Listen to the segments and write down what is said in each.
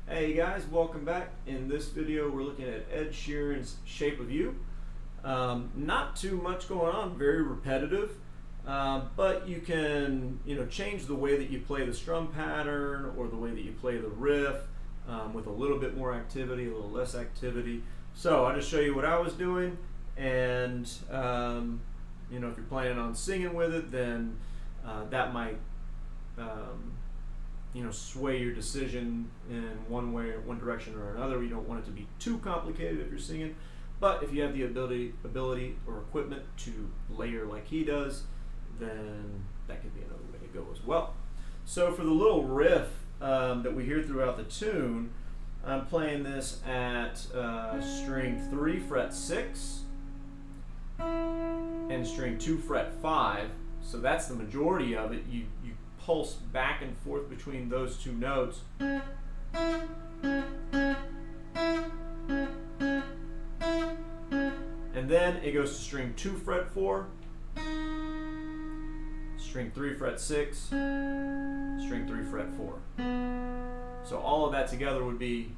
Hey guys, welcome back. In this video we're looking at Ed Sheeran's Shape of You. Not too much going on, very repetitive, but you can change the way that you play the strum pattern or the way that you play the riff with a little bit more activity, a little less activity. So I'll just show you what I was doing, and if you're planning on singing with it, then that might sway your decision in one direction or another. You don't want it to be too complicated if you're singing, but if you have the ability or equipment to layer like he does, then that could be another way to go as well. So for the little riff that we hear throughout the tune, I'm playing this at string 3 fret 6 and string 2 fret 5. So that's the majority of it. You pulse back and forth between those two notes. And then it goes to string 2 fret 4, string 3 fret 6, string 3 fret 4. So all of that together would be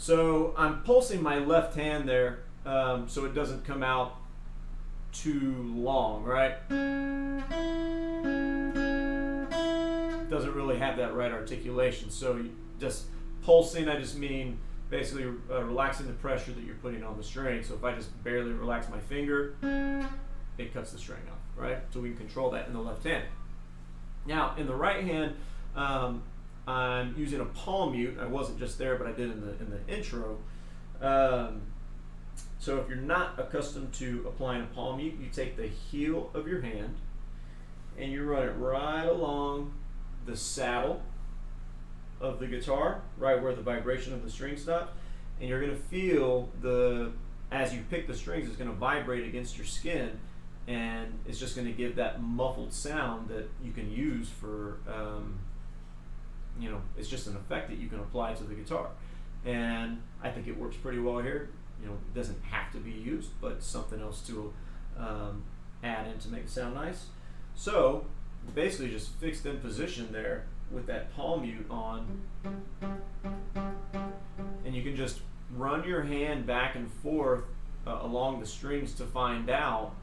So I'm pulsing my left hand there so it doesn't come out too long, right? It doesn't really have that right articulation. So just pulsing, I just mean basically relaxing the pressure that you're putting on the string. So if I just barely relax my finger, it cuts the string off, right? So we can control that in the left hand. Now in the right hand, I'm using a palm mute. I wasn't just there, but I did in the intro. So if you're not accustomed to applying a palm mute, you take the heel of your hand and you run it right along the saddle of the guitar, right where the vibration of the string stops, and you're going to feel as you pick the strings, it's going to vibrate against your skin, and it's just going to give that muffled sound that you can use for it's just an effect that you can apply to the guitar, and I think it works pretty well here. It doesn't have to be used, but something else to add in to make it sound nice. So basically just fixed in position there with that palm mute on, and you can just run your hand back and forth along the strings to find out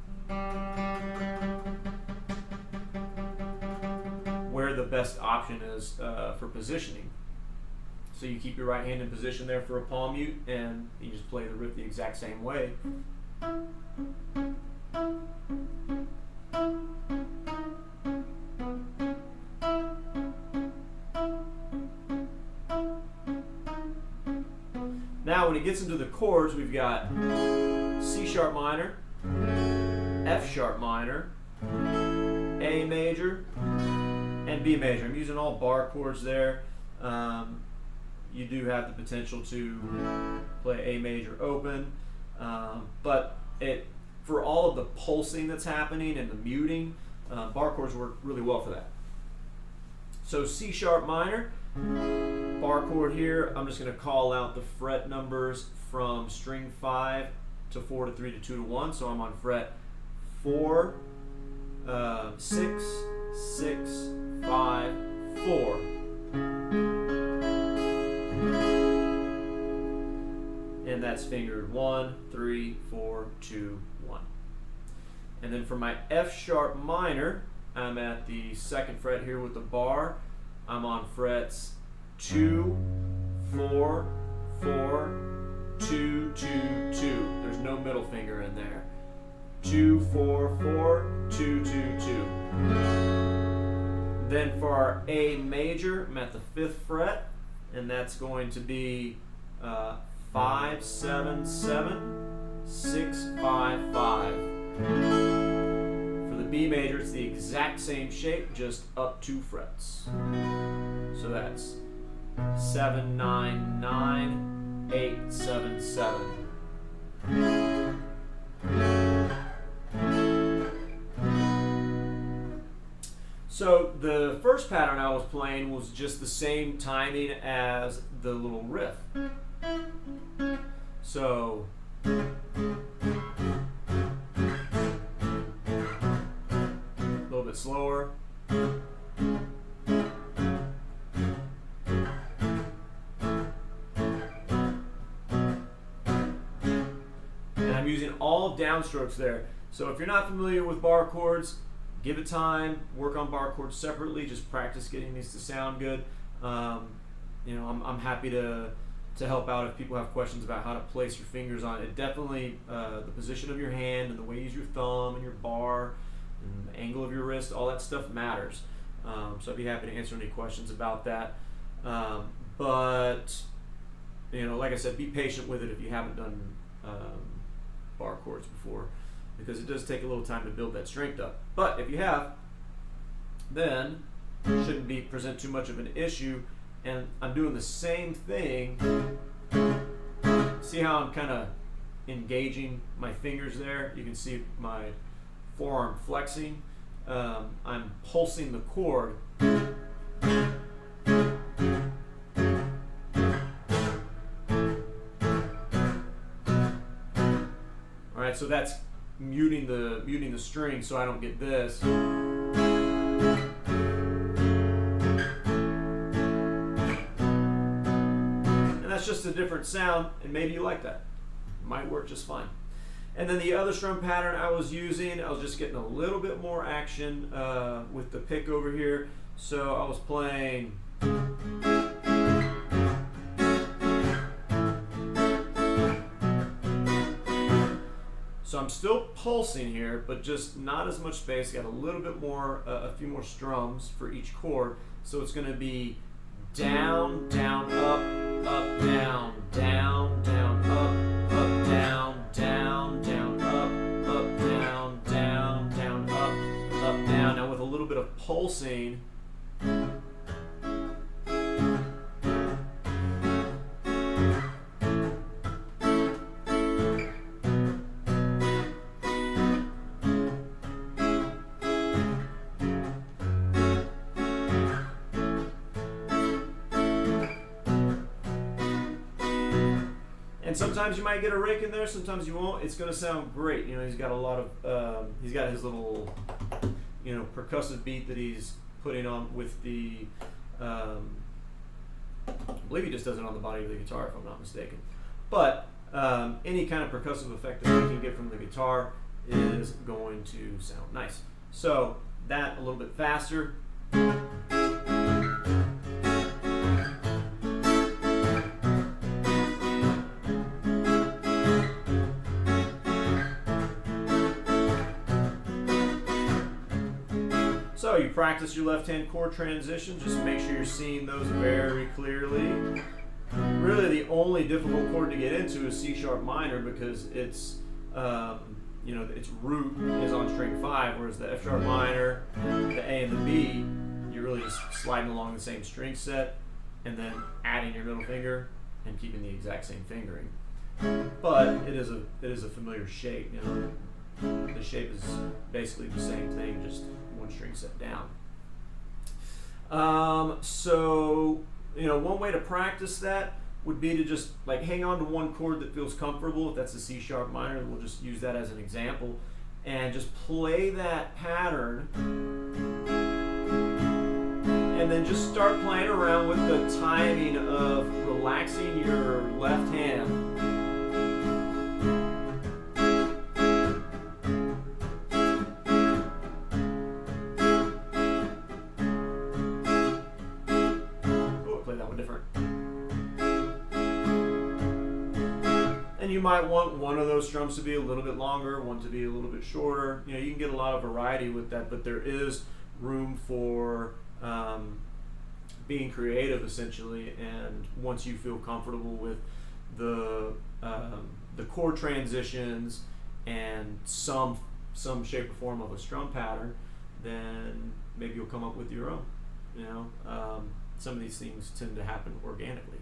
where the best option is for positioning. So you keep your right hand in position there for a palm mute, and you just play the riff the exact same way. Now when it gets into the chords, we've got C sharp minor, F sharp minor, A major, and B major. I'm using all bar chords there. You do have the potential to play A major open, but for all of the pulsing that's happening and the muting, bar chords work really well for that. So C sharp minor, bar chord here, I'm just going to call out the fret numbers from string 5 to 4 to 3 to 2 to 1. So I'm on fret 4, 6, 6, 5, 4. frets fingered 1, 3, 4, 2, 1. And then for my F sharp minor, I'm at the 2nd fret here with the bar. I'm on frets 2, 4, 4, 2, 2, 2. There's no middle finger in there. 2, 4, 4, 2, 2, 2. Then for our A major, I'm at the 5th fret, and that's going to be 5, 7, 7, 6, 5, 5. For the B major, it's the exact same shape, just up 2 frets. So that's 7, 9, 9, 8, 7, 7. So the first pattern I was playing was just the same timing as the little riff. So a little bit slower. I'm using all downstrokes there. So if you're not familiar with bar chords, give it time, work on bar chords separately, just practice getting these to sound good. I'm happy to help out if people have questions about how to place your fingers on it. Definitely the position of your hand and the way you use your thumb and your bar and the angle of your wrist, all that stuff matters. So I'd be happy to answer any questions about that. But like I said, be patient with it if you haven't done bar chords before, because it does take a little time to build that strength up. But if you have, then it shouldn't present too much of an issue. And I'm doing the same thing. See how I'm kind of engaging my fingers there? You can see my forearm flexing. I'm pulsing the chord. All right, so that's muting the string so I don't get this. And that's just a different sound, and maybe you like that. It might work just fine. And then the other strum pattern I was using, I was just getting a little bit more action with the pick over here. So I was playing. So I'm still pulsing here, but just not as much space. Got a little bit more, a few more strums for each chord. So it's going to be down, down, up, up, down, down, down, up, down, down, down, up, down, down, down, up, down. Now with a little bit of pulsing. And sometimes you might get a rake in there, sometimes you won't. It's going to sound great. He's got a lot of, he's got his little, percussive beat that he's putting on with the, I believe he just does it on the body of the guitar, if I'm not mistaken. But any kind of percussive effect that we can get from the guitar is going to sound nice. So that a little bit faster. So you practice your left-hand chord transition. Just make sure you're seeing those very clearly. Really, the only difficult chord to get into is C sharp minor, because it's its root is on string 5, whereas the F sharp minor, the A and the B, you're really just sliding along the same string set and then adding your middle finger and keeping the exact same fingering. But it is a familiar shape. The shape is basically the same thing, just one string set down. So one way to practice that would be to just hang on to one chord that feels comfortable. If that's a C sharp minor, we'll just use that as an example, and just play that pattern, and then just start playing around with the timing of relaxing your left hand couple different. And you might want one of those strums to be a little bit longer, one to be a little bit shorter. You know, you can get a lot of variety with that, but there is room for being creative, essentially. And once you feel comfortable with the chord transitions and some shape or form of a strum pattern, then maybe you'll come up with your own. You know, some of these things tend to happen organically.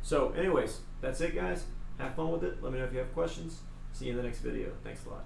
So anyways, that's it, guys. Have fun with it. Let me know if you have questions. See you in the next video. Thanks a lot.